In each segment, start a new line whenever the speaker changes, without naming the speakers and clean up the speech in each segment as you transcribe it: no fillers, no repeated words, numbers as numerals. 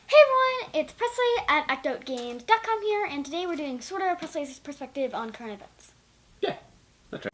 Hey everyone, it's Presley at ActOutGames.com here, and today we're doing sort of Presley's perspective on current events.
Yeah, that's right.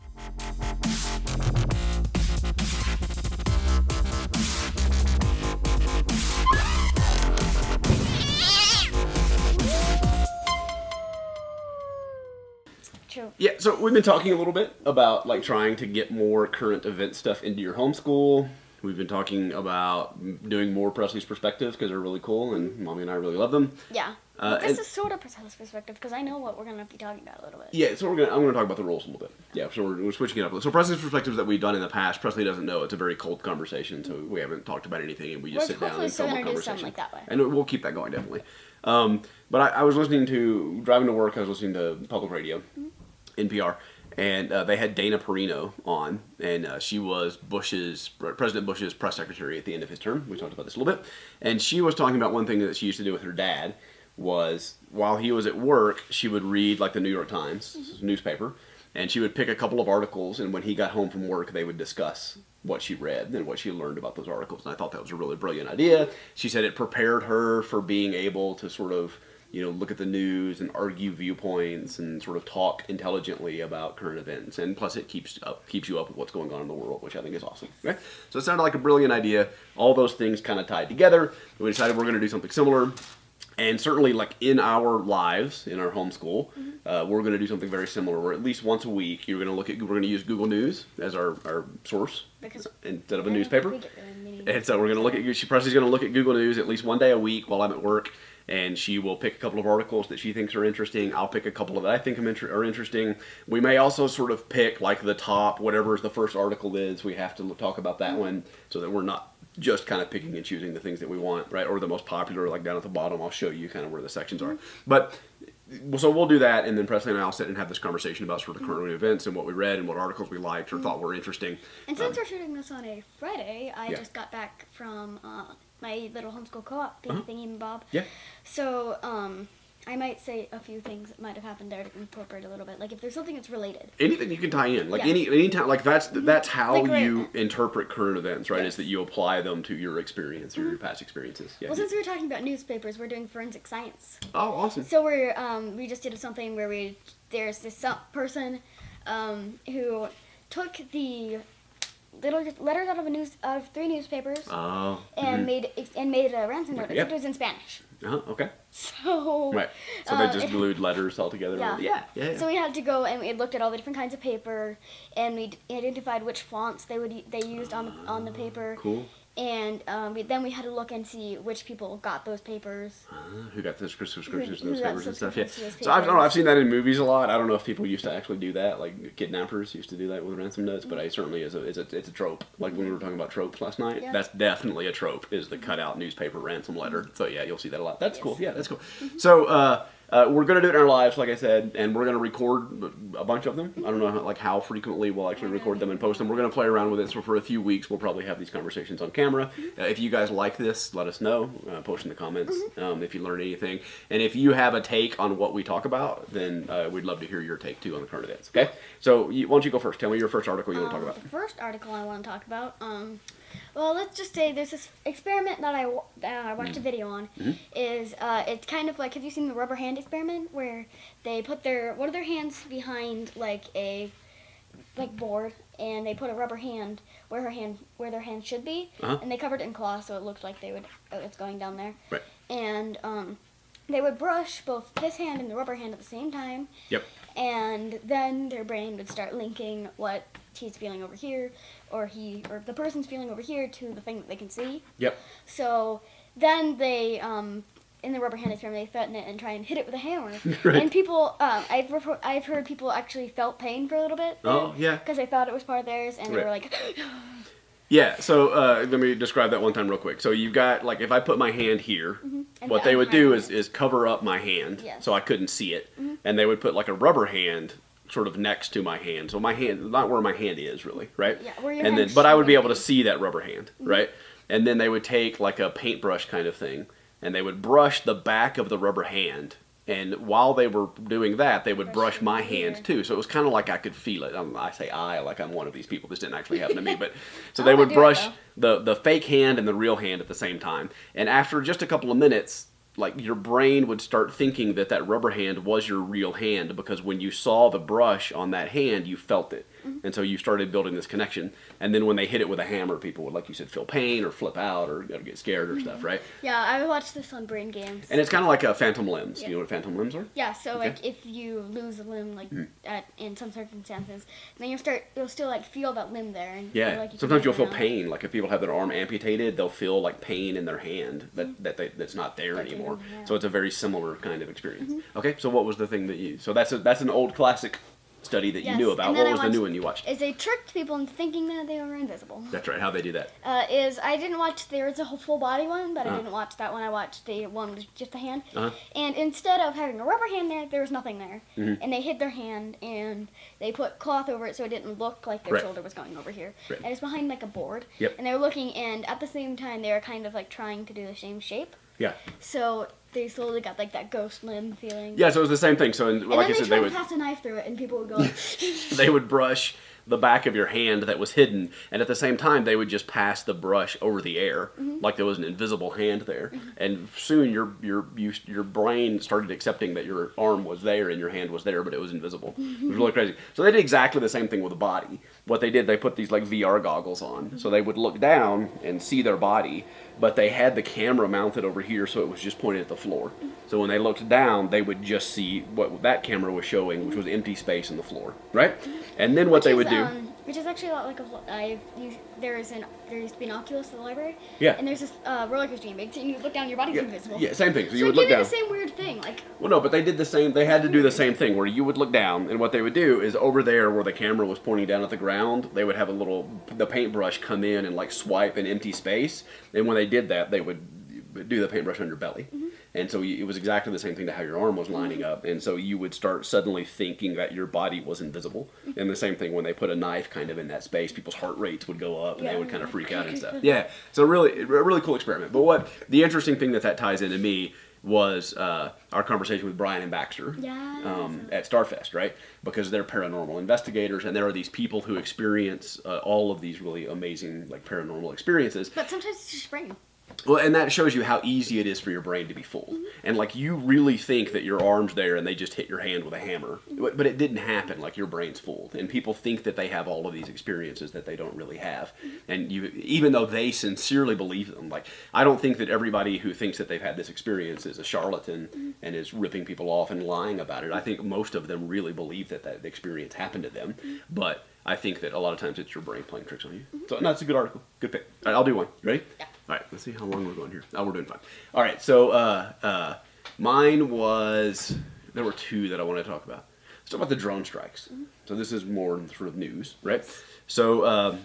True.
Yeah, so we've been talking a little bit about like trying to get more current event stuff into your homeschool. We've been talking about doing more Presley's perspectives because they're really cool, and Mommy and I really love them.
Yeah. This is sort of Presley's perspective because I know what we're going to be talking about a little bit.
Yeah, so I'm gonna talk about the rules a little bit. Yeah, so we're switching it up. So Presley's perspectives that we've done in the past, Presley doesn't know. It's a very cold conversation, so we haven't talked about anything, and we just sit down and film a conversation.
Like that way.
And we'll keep that going definitely. But I was listening to driving to work. I was listening to public radio, NPR. And they had Dana Perino on, and she was President Bush's press secretary at the end of his term. We talked about this a little bit. And she was talking about one thing that she used to do with her dad was while he was at work, she would read like the New York Times newspaper, and she would pick a couple of articles, and when he got home from work, they would discuss what she read and what she learned about those articles. And I thought that was a really brilliant idea. She said it prepared her for being able to sort of look at the news and argue viewpoints and sort of talk intelligently about current events. And plus it keeps you up with what's going on in the world, which I think is awesome. Okay? So it sounded like a brilliant idea. All those things kind of tied together. We decided we're going to do something similar. And certainly, like in our lives, in our homeschool, we're going to do something very similar. Where at least once a week, we're going to use Google News as our source instead of a newspaper. And so we're going to look at Presley's going to look at Google News at least one day a week while I'm at work. And she will pick a couple of articles that she thinks are interesting. I'll pick a couple that I think are interesting. We may also sort of pick like the top, whatever the first article is. We have to talk about that one so that we're not just kind of picking and choosing the things that we want, right? Or the most popular, like down at the bottom. I'll show you kind of where the sections are. But so we'll do that, and then Presley and I will sit and have this conversation about sort of current events and what we read and what articles we liked or thought were interesting.
And since we're shooting this on a Friday, I just got back from my little homeschool co-op thingy bob.
Yeah.
So I might say a few things that might have happened there to incorporate a little bit. Like if there's something that's related.
Anything you can tie in. Like any time. Like that's how
like
you interpret current events, right? Is that you apply them to your experience or your past experiences. Yeah.
Well, since we were talking about newspapers, we're doing forensic science.
Oh, awesome.
So we just did something where there's this person who took the little letters out of 3 newspapers and made a ransom note. Except it was in Spanish.
Okay.
So
right. So they just glued letters all together.
Yeah. So we had to go and we looked at all the different kinds of paper, and we identified which fonts they used on the paper.
Cool.
And then we had to look and see which people got those papers.
Who got the subscriptions to those papers and stuff? Yeah. So
I
don't know. I've seen that in movies a lot. I don't know if people used to actually do that. Like kidnappers used to do that with ransom notes. But it certainly is it's a trope. Like when we were talking about tropes last night, that's definitely a trope. Is the cutout newspaper ransom letter. So yeah, you'll see that a lot. That's cool. Yeah, that's cool. So. We're going to do it in our lives, like I said, and we're going to record a bunch of them. I don't know how frequently we'll actually record them and post them. We're going to play around with it, so for a few weeks we'll probably have these conversations on camera. If you guys like this, let us know. Post in the comments if you learn anything. And if you have a take on what we talk about, then we'd love to hear your take, too, on the current events. Okay? So why don't you go first? Tell me your first article you want to talk about.
The first article I want to talk about... well, let's just say there's this experiment that I watched a video on. Is it's kind of like, have you seen the rubber hand experiment where they put one of their hands behind like a board, and they put a rubber hand where their hand should be, and they covered it in cloth so it looked like it's going down there. Right. And they would brush both this hand and the rubber hand at the same time. Yep. And then their brain would start linking what he's feeling over here, or the person's feeling over here, to the thing that they can see. Yep. So then they, in the rubber hand experiment, they threaten it and try and hit it with a hammer. Right. And people, I've heard people actually felt pain for a little bit. Oh, yeah. Because they thought it was part of theirs, and they were like...
Yeah, so let me describe that one time real quick. So you've got, like, if I put my hand here, what they would do is cover up my hand so I couldn't see it. And they would put, like, a rubber hand sort of next to my hand. So my hand, not where my hand is, really, right? Yeah, where your hand but I would be able to see that rubber hand, right? And then they would take, like, a paintbrush kind of thing, and they would brush the back of the rubber hand And while they were doing that, they would brush my
here.
hand too. So it was kind of like I could feel it. I say I like I'm one of these people. This didn't actually happen to me, but so
I
they
wanna
would
do it,
brush the fake hand and the real hand at the same time. And after just a couple of minutes, like your brain would start thinking that that rubber hand was your real hand, because when you saw the brush on that hand, you felt it. And so you started building this connection. And then when they hit it with a hammer, people would, like you said, feel pain or flip out or get scared or stuff, right?
Yeah, I watched this on Brain Games.
And it's kind of like a phantom limbs.
Yeah.
You know what phantom limbs are?
Yeah, so like if you lose a limb, like in some circumstances, then you'll still like feel that limb there. And
Yeah.
like, you
Sometimes
can
you'll feel
move around.
pain. Like if people have their arm amputated, they'll feel like pain in their hand that's not there anymore.
Yeah.
So it's a very similar kind of experience. Okay, so what was the thing that you? So that's an old classic study that you knew about.
And then
What
I
was the new
watched-
one you watched?
Is they tricked people into thinking that they were invisible.
That's right. How'd they do that?
I didn't watch, there was a whole full body one, but I didn't watch that one. I watched the one with just the hand. And instead of having a rubber hand there was nothing there. And they hid their hand and they put cloth over it so it didn't look like their
Right.
shoulder was going over here.
Right.
And it was behind like a board.
Yep.
And they were looking, and at the same time they were kind of like trying to do the same shape.
Yeah.
So they slowly got like that ghost limb feeling.
Yeah. So it was the same thing. So
And
like I
then
said,
they
they
tried
would
to pass a knife through it, and people would go,
they would brush the back of your hand that was hidden, and at the same time they would just pass the brush over the air like there was an invisible hand there. And soon your brain started accepting that your arm was there and your hand was there, but it was invisible. It was really crazy. So they did exactly the same thing with the body. What they did, they put these like VR goggles on, so they would look down and see their body, but they had the camera mounted over here, so it was just pointed at the floor. So when they looked down, they would just see what that camera was showing, which was empty space in the floor, right? And then what they would do.
Which is actually a lot like there used to be an Oculus in the library.
Yeah.
And there's this roller coaster game, and you look down, your body's invisible.
Yeah, same thing. So
So
you
it
would
gave
look
me
down.
the same weird thing, like.
Well, no, but they did the same. They had to do the same thing where you would look down, and what they would do is over there where the camera was pointing down at the ground, they would have the paintbrush come in and like swipe an empty space, and when they did that, they would do the paintbrush on your belly. And so it was exactly the same thing to how your arm was lining up. And so you would start suddenly thinking that your body was invisible. And the same thing when they put a knife kind of in that space, people's heart rates would go up and they would kind of freak out and stuff. Yeah, so a really cool experiment. But what the interesting thing that ties into me was our conversation with Brian and Baxter at Starfest, right? Because they're paranormal investigators, and there are these people who experience all of these really amazing like paranormal experiences.
But sometimes it's just brain.
Well, and that shows you how easy it is for your brain to be fooled. And like you really think that your arm's there and they just hit your hand with a hammer. But it didn't happen. Like your brain's fooled. And people think that they have all of these experiences that they don't really have. And even though they sincerely believe them, like I don't think that everybody who thinks that they've had this experience is a charlatan and is ripping people off and lying about it. I think most of them really believe that experience happened to them. But I think that a lot of times it's your brain playing tricks on you. So that's a good article. Good pick. All right, I'll do one. Ready?
Yeah.
All right, let's see how long we're going here. Oh, we're doing fine. All right, so mine was, there were two that I want to talk about. Let's talk about the drone strikes. So this is more sort of news, right? So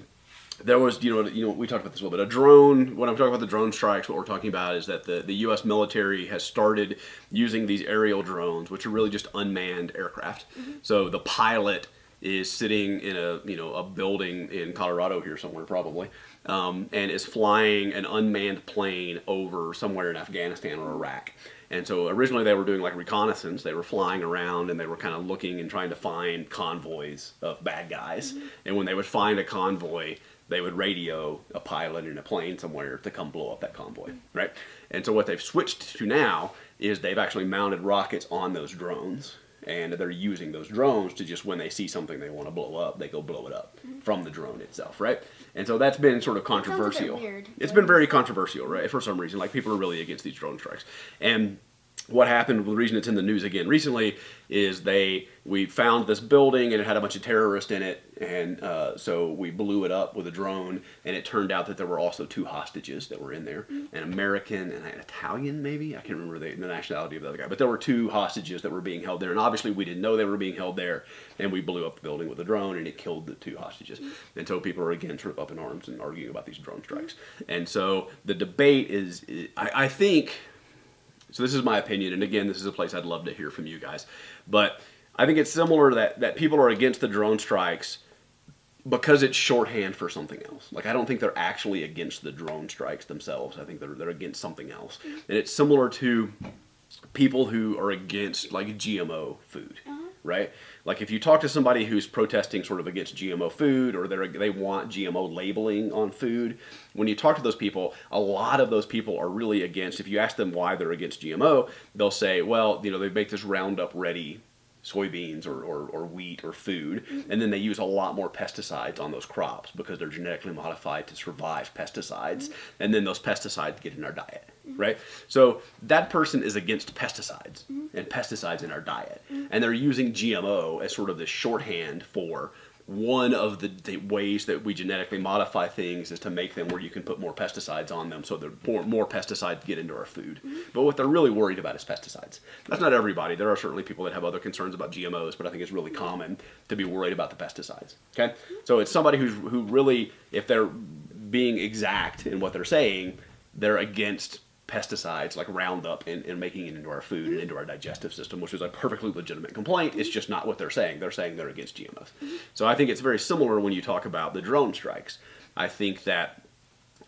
there was, we talked about this a little bit. A drone, when I'm talking about the drone strikes, what we're talking about is that the U.S. military has started using these aerial drones, which are really just unmanned aircraft. So the pilot is sitting in a building in Colorado here somewhere probably, and is flying an unmanned plane over somewhere in Afghanistan or Iraq. And so originally they were doing like reconnaissance. They were flying around and they were kind of looking and trying to find convoys of bad guys. And when they would find a convoy, they would radio a pilot in a plane somewhere to come blow up that convoy, right? And so what they've switched to now is they've actually mounted rockets on those drones. And they're using those drones to just, when they see something they want to blow up, they go blow it up from the drone itself, right? And so that's been sort of controversial.
Weird.
It's been very controversial, right? For some reason, like people are really against these drone strikes. And what happened, the reason it's in the news again recently, is we found this building and it had a bunch of terrorists in it, and so we blew it up with a drone, and it turned out that there were also two hostages that were in there, an American and an Italian maybe, I can't remember the nationality of the other guy, but there were two hostages that were being held there, and obviously we didn't know they were being held there, and we blew up the building with a drone, and it killed the two hostages. And so people are again sort of up in arms and arguing about these drone strikes. And so the debate is, I think, so this is my opinion, and again, this is a place I'd love to hear from you guys. But I think it's similar that people are against the drone strikes because it's shorthand for something else. Like, I don't think they're actually against the drone strikes themselves. I think they're against something else. And it's similar to people who are against like GMO food, right? Like if you talk to somebody who's protesting sort of against GMO food, or they want GMO labeling on food, when you talk to those people, a lot of those people are really against. If you ask them why they're against GMO, they'll say, well, you know, they make this Roundup Ready soybeans or wheat or food, and then they use a lot more pesticides on those crops because they're genetically modified to survive pesticides, and then those pesticides get in our diet, right? So that person is against pesticides and pesticides in our diet, and they're using GMO as sort of the shorthand for one of the ways that we genetically modify things is to make them where you can put more pesticides on them so that more pesticides get into our food. But what they're really worried about is pesticides. That's not everybody. There are certainly people that have other concerns about GMOs, but I think it's really common to be worried about the pesticides. Okay? So it's somebody who really, if they're being exact in what they're saying, they're against pesticides like Roundup and making it into our food and into our digestive system, which is a perfectly legitimate complaint. It's just not what they're saying. They're saying they're against GMOs. So I think it's very similar when you talk about the drone strikes. I think that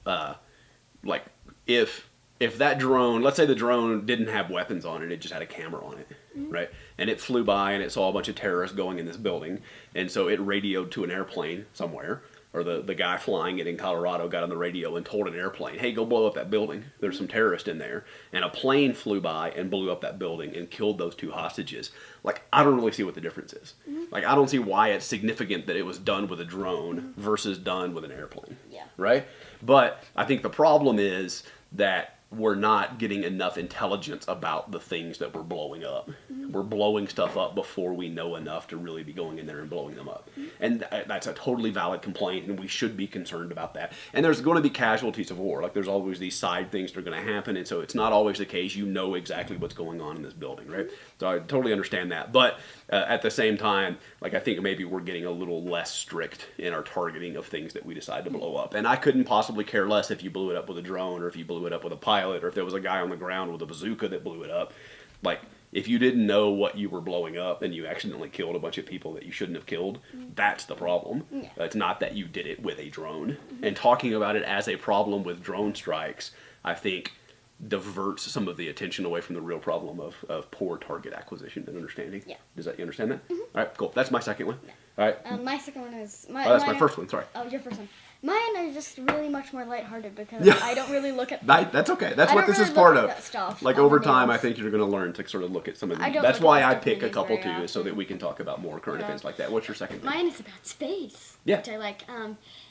like if that drone, let's say the drone didn't have weapons on it, it just had a camera on it, right? And it flew by and it saw a bunch of terrorists going in this building, and so it radioed to an airplane somewhere, or the guy flying it in Colorado got on the radio and told an airplane, hey, go blow up that building. There's some terrorists in there. And a plane flew by and blew up that building and killed those 2 hostages. Like, I don't really see what the difference is. Like, I don't see why it's significant that it was done with a drone versus done with an airplane.
Yeah.
Right? But I think the problem is that we're not getting enough intelligence about the things that we're blowing up. We're blowing stuff up before we know enough to really be going in there and blowing them up. And that's a totally valid complaint, and we should be concerned about that. And there's going to be casualties of war. Like, there's always these side things that are going to happen, and so it's not always the case you know exactly what's going on in this building, right? So I totally understand that. But at the same time, like, I think maybe we're getting a little less strict in our targeting of things that we decide to blow up. And I couldn't possibly care less if you blew it up with a drone, or if you blew it up with a pilot, or if there was a guy on the ground with a bazooka that blew it up. Like, if you didn't know what you were blowing up and you accidentally killed a bunch of people that you shouldn't have killed, that's the problem.
Yeah.
It's not that you did it with a drone. And talking about it as a problem with drone strikes, I think, diverts some of the attention away from the real problem of poor target acquisition and understanding.
Yeah.
You understand that? All right, cool. That's my second one. All right.
My second one is...
that's my first one, sorry.
Oh, your first one. Mine are just really much more lighthearted because
Yeah.
I don't really look at...
That's okay. That's
I
what
don't
this
really
is part
look
of.
at that stuff
Like
on
over
the
time,
news.
I think you're going to learn to sort of look at some of
I
these.
don't
That's
look
why
at
I
stuff
pick a
really
couple
very
too,
often.
so that we can talk about more current events like that. What's your second one?
Mine is about space.
Yeah.
Which I like.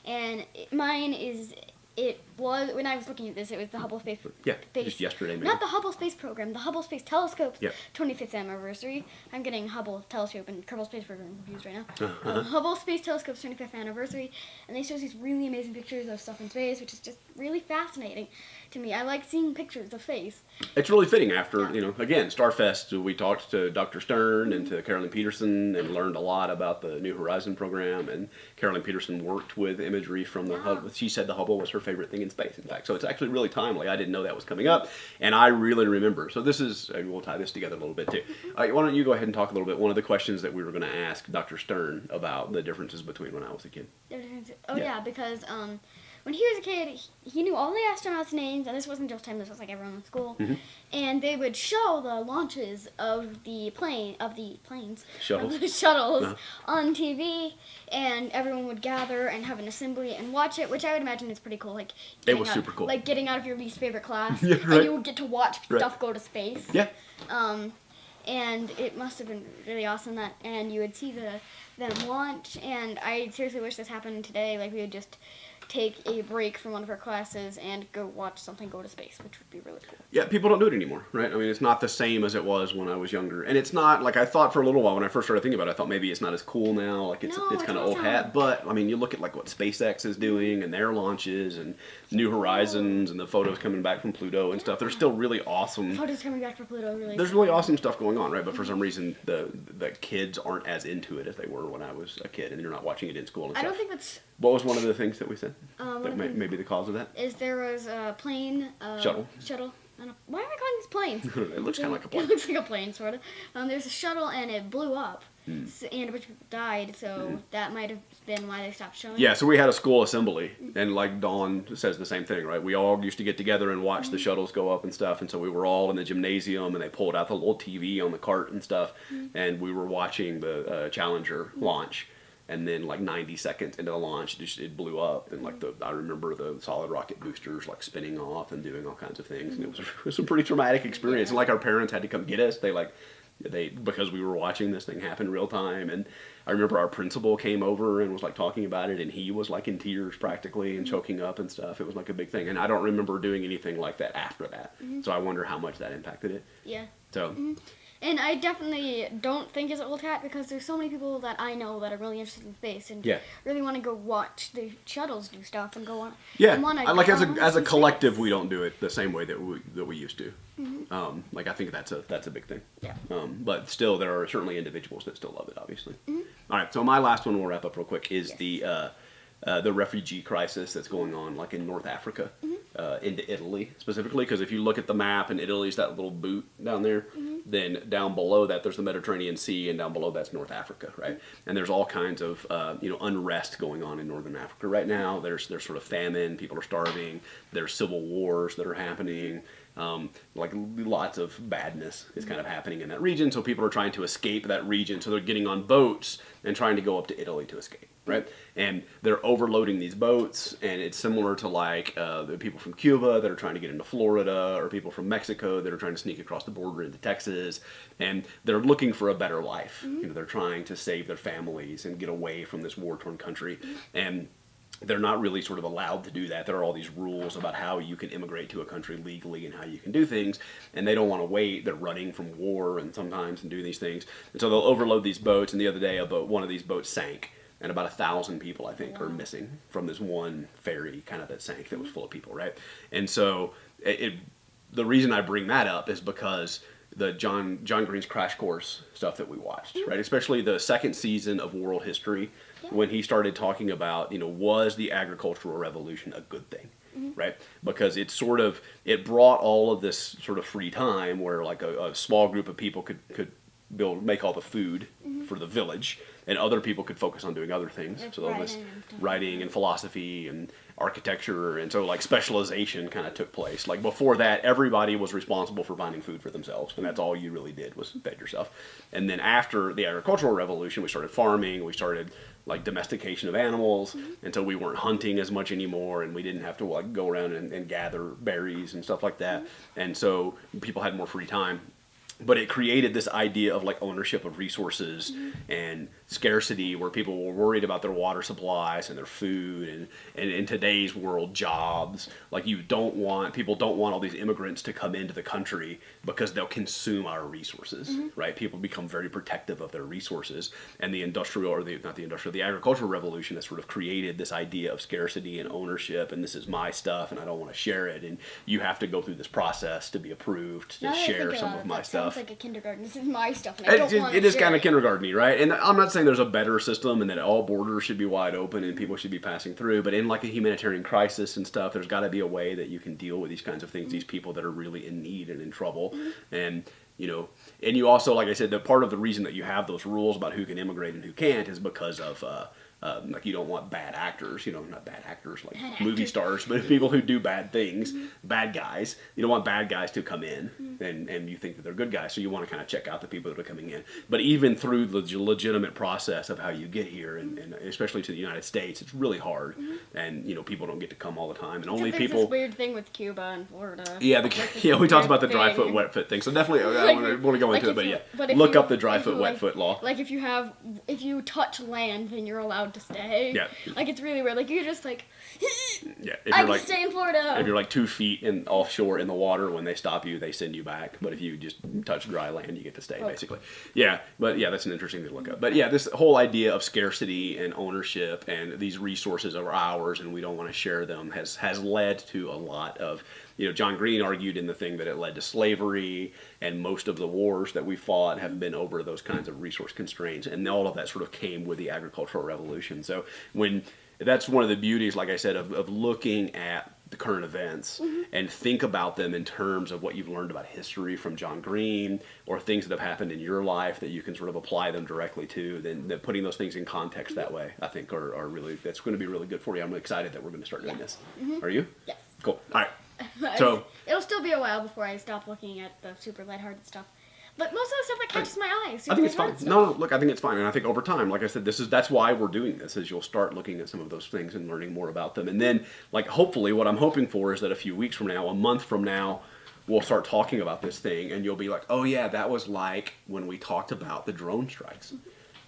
And mine is... It was, when I was looking at this, it was the Hubble Space...
Yeah, just yesterday maybe.
Not the Hubble Space Program, the Hubble Space Telescope's
Yep.
25th anniversary. I'm getting Hubble Telescope and Kerbal Space Program confused right now. Hubble Space Telescope's 25th anniversary, and they show these really amazing pictures of stuff in space, which is just really fascinating to me. I like seeing pictures of space.
It's really fitting after, again, Starfest, we talked to Dr. Stern and to Carolyn Peterson and learned a lot about the New Horizon program, and Carolyn Peterson worked with imagery from the Hubble. She said the Hubble was her favorite thing in space, in fact. So it's actually really timely. I didn't know that was coming up, and I really remember. So this is, we'll tie this together a little bit too. All right, why don't you go ahead and talk a little bit. One of the questions that we were going to ask Dr. Stern about the differences between when I was a kid.
Oh yeah, because when he was a kid, he knew all the astronauts' names, and this wasn't just him, this was like everyone in school. And they would show the launches of the planes,
Shuttles.
of the shuttles on TV, and everyone would gather and have an assembly and watch it, which I would imagine is pretty cool. Like
It was super cool.
Like getting out of your least favorite class,
Yeah, right.
and you would get to watch stuff go to space.
Yeah.
And it must have been really awesome and you would see them launch, and I seriously wish this happened today. Like, we would just take a break from one of our classes and go watch something go to space, which would be really cool.
Yeah, people don't do it anymore, right? I mean, it's not the same as it was when I was younger. And it's not, like, I thought for a little while when I first started thinking about it, I thought maybe it's not as cool now. Like, it's kind of old hat. But, I mean, you look at, like, what SpaceX is doing and their launches and New Horizons and the photos coming back from Pluto and stuff. There's still really awesome...
Photos coming back from Pluto, really.
There's really awesome stuff going on, right? But for some reason, the kids aren't as into it as they were when I was a kid, and you're not watching it in school and stuff.
I don't think that's...
What was one of the things that we said?
That
maybe the cause of that?
Is there was a plane...
Shuttle.
And why am I calling these planes?
It looks kind of like a plane.
It looks like a plane, sort of. There's a shuttle, and it blew up. and a bunch of people died, so that might have been why they stopped showing.
Yeah, so we had a school assembly, and like Dawn says the same thing, right? We all used to get together and watch the shuttles go up and stuff, and so we were all in the gymnasium, and they pulled out the little TV on the cart and stuff, and we were watching the Challenger launch. And then, like 90 seconds into the launch, it blew up, and like I remember the solid rocket boosters like spinning off and doing all kinds of things, and it was a pretty traumatic experience. And like our parents had to come get us. They because we were watching this thing happen real time. And I remember our principal came over and was like talking about it, and he was like in tears practically and choking up and stuff. It was like a big thing, and I don't remember doing anything like that after that. So I wonder how much that impacted it.
Yeah.
So.
And I definitely don't think it's old hat because there's so many people that I know that are really interested in space and really want to go watch the shuttles do stuff and go on.
Yeah,
and
like as a collective, we don't do it the same way that we used to. Like I think that's a big thing.
Yeah.
But still, there are certainly individuals that still love it, obviously. All right, so my last one we'll wrap up real quick is the refugee crisis that's going on like in North Africa, into Italy specifically, because if you look at the map and Italy's that little boot down there, then down below that there's the Mediterranean Sea, and down below that's North Africa, right? And there's all kinds of unrest going on in Northern Africa right now. There's sort of famine, people are starving, there's civil wars that are happening. Like lots of badness is kind of happening in that region, so people are trying to escape that region, so they're getting on boats and trying to go up to Italy to escape, right? And they're overloading these boats, and it's similar to like the people from Cuba that are trying to get into Florida, or people from Mexico that are trying to sneak across the border into Texas, and they're looking for a better life. They're trying to save their families and get away from this war-torn country, and they're not really sort of allowed to do that. There are all these rules about how you can immigrate to a country legally and how you can do things, and they don't want to wait. They're running from war and sometimes and do these things, and so they'll overload these boats. And the other day, one of these boats sank, and about 1,000 people, I think, are missing from this one ferry kind of that sank that was full of people, right? And so the reason I bring that up is because the John Green's Crash Course stuff that we watched, right? Especially the second season of World History, when he started talking about, was the agricultural revolution a good thing, right? Because it brought all of this sort of free time where like a small group of people could make all the food for the village, and other people could focus on doing other things.
Like
so all this writing and philosophy and architecture, and so like specialization kind of took place. Like before that, everybody was responsible for finding food for themselves, and that's all you really did was fed yourself. And then after the agricultural revolution, we started farming, we started like domestication of animals, and so we weren't hunting as much anymore, and we didn't have to like go around and gather berries and stuff like that, and so people had more free time. But it created this idea of like ownership of resources and scarcity, where people were worried about their water supplies and their food, and in today's world, jobs. Like people don't want all these immigrants to come into the country because they'll consume our resources, right? People become very protective of their resources, and the agricultural revolution has sort of created this idea of scarcity and ownership, and this is my stuff and I don't want to share it, and you have to go through this process to be approved to share some of my stuff.
Sounds like a kindergarten. This is my stuff, and I don't want to
It is kind of kindergarten-y, right? And I'm not saying there's a better system and that all borders should be wide open and people should be passing through, but in like a humanitarian crisis and stuff, there's got to be a way that you can deal with these kinds of things, these people that are really in need and in trouble. And and you also, like I said, that part of the reason that you have those rules about who can immigrate and who can't is because of like you don't want bad actors, not bad actors like movie stars, but people who do bad things, bad guys. You don't want bad guys to come in and you think that they're good guys, so you want to kind of check out the people that are coming in. But even through the legitimate process of how you get here, and especially to the United States, it's really hard, and people don't get to come all the time, and only people.
This weird thing with Cuba and Florida.
Yeah, we talked about the dry foot, wet foot thing, so definitely I want to go into it, but look up the dry foot, wet foot law.
Like if you touch land, then you're allowed to stay.
Yeah.
Like it's really weird. Like you're just like,
I
can stay in Florida.
If you're like 2 feet offshore in the water, when they stop you, they send you back. But if you just touch dry land, you get to stay, basically. Yeah, but that's an interesting thing to look up. But this whole idea of scarcity and ownership and these resources are ours and we don't want to share them has led to a lot of, John Green argued in the thing that it led to slavery, and most of the wars that we fought have been over those kinds of resource constraints, and all of that sort of came with the agricultural revolution. So that's one of the beauties, like I said, of looking at the current events and think about them in terms of what you've learned about history from John Green or things that have happened in your life that you can sort of apply them directly to, then putting those things in context that way, I think are really, that's going to be really good for you. I'm excited that we're going to start doing this. Are you?
Yes.
Cool. All right. So
it'll still be a while before I stop looking at the super lighthearted stuff. But most of the stuff that catches my eye is
I think it's fine.
lighthearted stuff.
No, look, I think it's fine. And I think over time, like I said, that's why we're doing this, is you'll start looking at some of those things and learning more about them. And then, like, hopefully what I'm hoping for is that a few weeks from now, a month from now, we'll start talking about this thing and you'll be like, oh yeah, that was like when we talked about the drone strikes.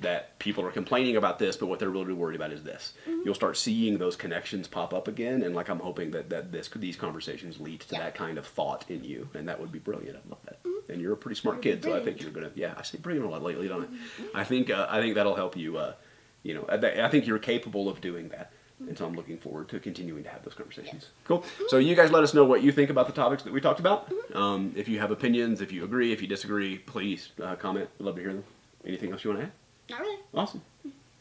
That people are complaining about this, but what they're really worried about is this. You'll start seeing those connections pop up again, and like I'm hoping that these conversations lead to that kind of thought in you, and that would be brilliant. I love that. And you're a pretty smart kid, so I think you're gonna. Yeah, I say brilliant a lot lately, don't I? I think that'll help you. You know, I think you're capable of doing that, and so I'm looking forward to continuing to have those conversations. Cool. So you guys let us know what you think about the topics that we talked about. If you have opinions, if you agree, if you disagree, please comment. We'd love to hear them. Anything else you want to add?
Not really.
Awesome.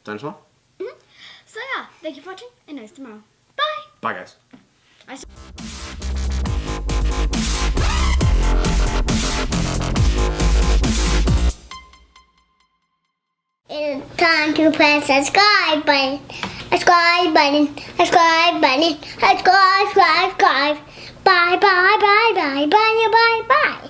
Sounds fun.
So yeah, thank you for watching, and nice tomorrow. Bye.
Bye, guys.
It's time to press the subscribe button. Subscribe button. Subscribe button. Subscribe. Bye bye bye bye bye bye bye bye.